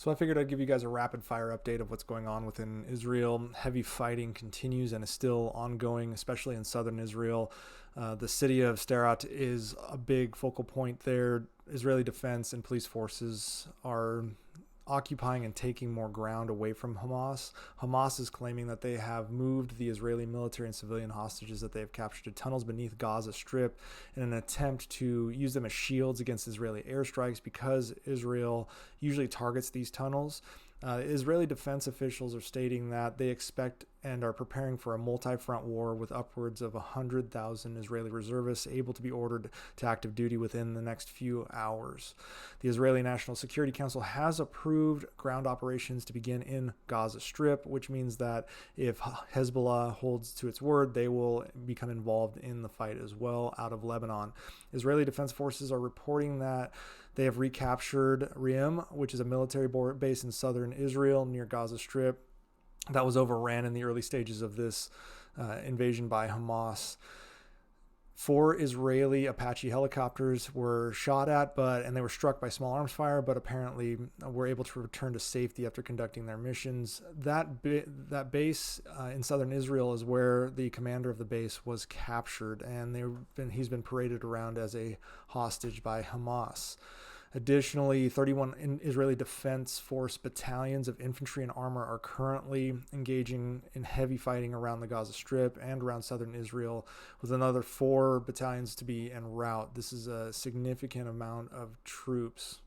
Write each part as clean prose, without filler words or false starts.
So I figured I'd give you guys a rapid fire update of what's going on within Israel. Heavy fighting continues and is still ongoing, especially in southern Israel. The city of Sderot is a big focal point there. Israeli defense and police forces are occupying and taking more ground away from Hamas. Hamas is claiming that they have moved the Israeli military and civilian hostages that they have captured to tunnels beneath Gaza Strip in an attempt to use them as shields against Israeli airstrikes because Israel usually targets these tunnels. Israeli defense officials are stating that they expect and are preparing for a multi-front war with upwards of 100,000 Israeli reservists able to be ordered to active duty within the next few hours. The Israeli National Security Council has approved ground operations to begin in Gaza Strip, which means that if Hezbollah holds to its word, they will become involved in the fight as well out of Lebanon. Israeli defense forces are reporting that they have recaptured Reem, which is a military base in southern Israel near Gaza Strip that was overran in the early stages of this invasion by Hamas. 4 Israeli Apache helicopters were shot at, and they were struck by small arms fire, but apparently were able to return to safety after conducting their missions. That base in southern Israel is where the commander of the base was captured, and he's been paraded around as a hostage by Hamas. Additionally, 31 Israeli Defense Force battalions of infantry and armor are currently engaging in heavy fighting around the Gaza Strip and around southern Israel, with another 4 battalions to be en route. This is a significant amount of troops,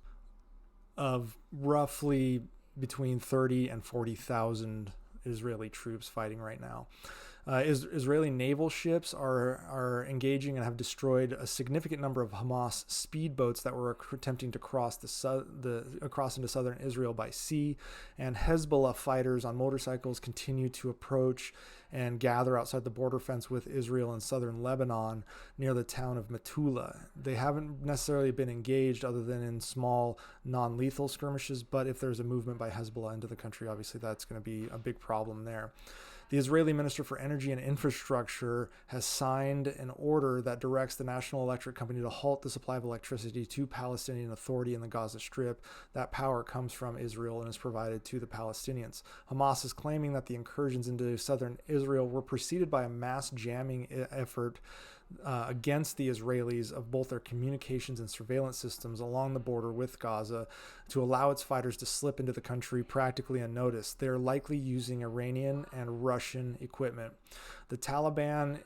of roughly between 30 and 40,000 Israeli troops fighting right now. Israeli naval ships are engaging and have destroyed a significant number of Hamas speedboats that were attempting to cross across into southern Israel by sea, and Hezbollah fighters on motorcycles continue to approach and gather outside the border fence with Israel in southern Lebanon near the town of Metula. They haven't necessarily been engaged other than in small non-lethal skirmishes, but if there's a movement by Hezbollah into the country, obviously that's going to be a big problem there. The Israeli Minister for Energy and Infrastructure has signed an order that directs the National Electric Company to halt the supply of electricity to Palestinian Authority in the Gaza Strip. That power comes from Israel and is provided to the Palestinians. Hamas is claiming that the incursions into southern Israel were preceded by a mass jamming effort against the Israelis of both their communications and surveillance systems along the border with Gaza to allow its fighters to slip into the country practically unnoticed. They are likely using Iranian and Russian equipment. The Taliban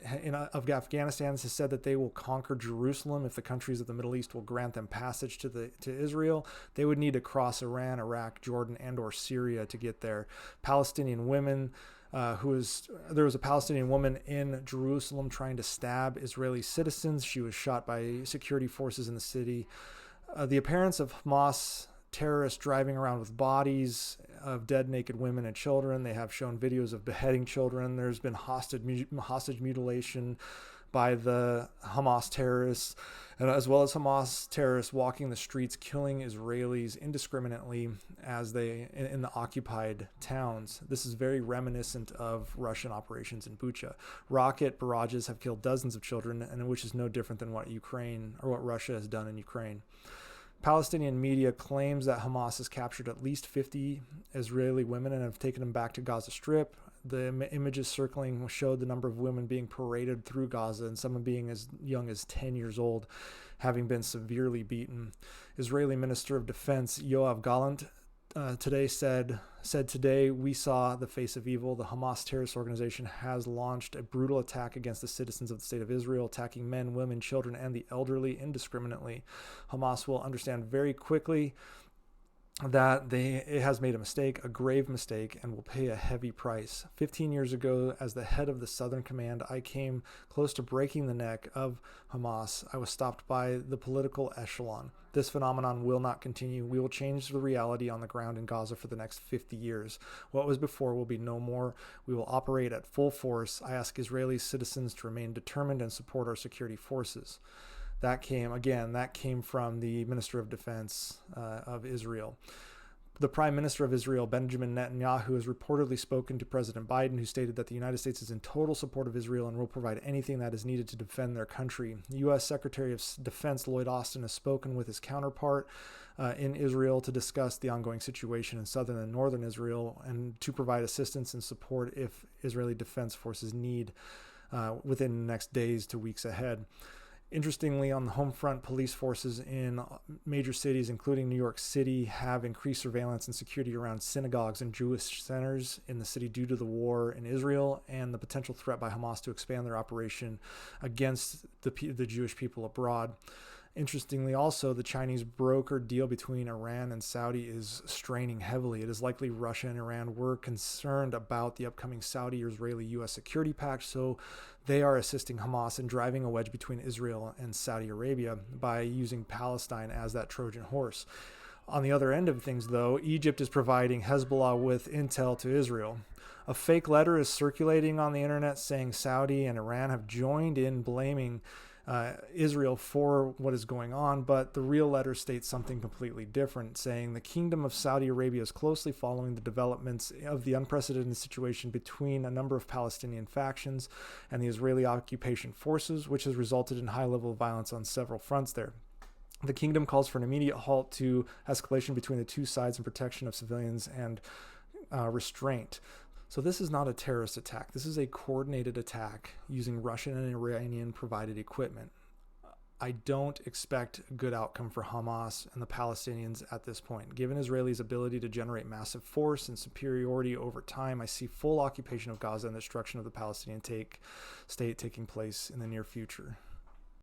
of Afghanistan has said that they will conquer Jerusalem if the countries of the Middle East will grant them passage to Israel. They would need to cross Iran, Iraq, Jordan, and/or Syria to get there. Palestinian women. There was a Palestinian woman in Jerusalem trying to stab Israeli citizens. She was shot by security forces in the city. The appearance of Hamas terrorists driving around with bodies of dead naked women and children. They have shown videos of beheading children. There's been hostage mutilation by the Hamas terrorists, and as well as Hamas terrorists walking the streets, killing Israelis indiscriminately as they in the occupied towns. This is very reminiscent of Russian operations in Bucha. Rocket barrages have killed dozens of children, and which is no different than what Russia has done in Ukraine. Palestinian media claims that Hamas has captured at least 50 Israeli women and have taken them back to Gaza Strip. The images circling showed the number of women being paraded through Gaza, and some being as young as 10 years old, having been severely beaten. Israeli Minister of Defense Yoav Gallant today said today, we saw the face of evil. The Hamas terrorist organization has launched a brutal attack against the citizens of the state of Israel, attacking men, women, children, and the elderly indiscriminately. Hamas will understand very quickly that it has made a mistake, a grave mistake, and will pay a heavy price. 15 years ago, as the head of the Southern Command, I came close to breaking the neck of Hamas. I was stopped by the political echelon. This phenomenon will not continue. We will change the reality on the ground in Gaza for the next 50 years. What was before will be no more. We will operate at full force. I ask Israeli citizens to remain determined and support our security forces. That came from the Minister of Defense of Israel. The Prime Minister of Israel, Benjamin Netanyahu, has reportedly spoken to President Biden, who stated that the United States is in total support of Israel and will provide anything that is needed to defend their country. U.S. Secretary of Defense Lloyd Austin has spoken with his counterpart in Israel to discuss the ongoing situation in southern and northern Israel and to provide assistance and support if Israeli Defense Forces need within the next days to weeks ahead. Interestingly, on the home front, police forces in major cities, including New York City, have increased surveillance and security around synagogues and Jewish centers in the city due to the war in Israel and the potential threat by Hamas to expand their operation against the Jewish people abroad. Interestingly, also, the Chinese brokered deal between Iran and Saudi is straining heavily. It is likely Russia and Iran were concerned about the upcoming Saudi-Israeli-U.S. security pact, so they are assisting Hamas in driving a wedge between Israel and Saudi Arabia by using Palestine as that Trojan horse. On the other end of things, though, Egypt is providing Hezbollah with intel to Israel. A fake letter is circulating on the internet saying Saudi and Iran have joined in blaming Israel for what is going on, but the real letter states something completely different, saying the Kingdom of Saudi Arabia is closely following the developments of the unprecedented situation between a number of Palestinian factions and the Israeli occupation forces, which has resulted in high level of violence on several fronts there. The kingdom calls for an immediate halt to escalation between the two sides and protection of civilians and restraint. So this is not a terrorist attack. This is a coordinated attack using Russian and Iranian provided equipment. I don't expect a good outcome for Hamas and the Palestinians at this point. Given Israelis' ability to generate massive force and superiority over time, I see full occupation of Gaza and destruction of the Palestinian state taking place in the near future.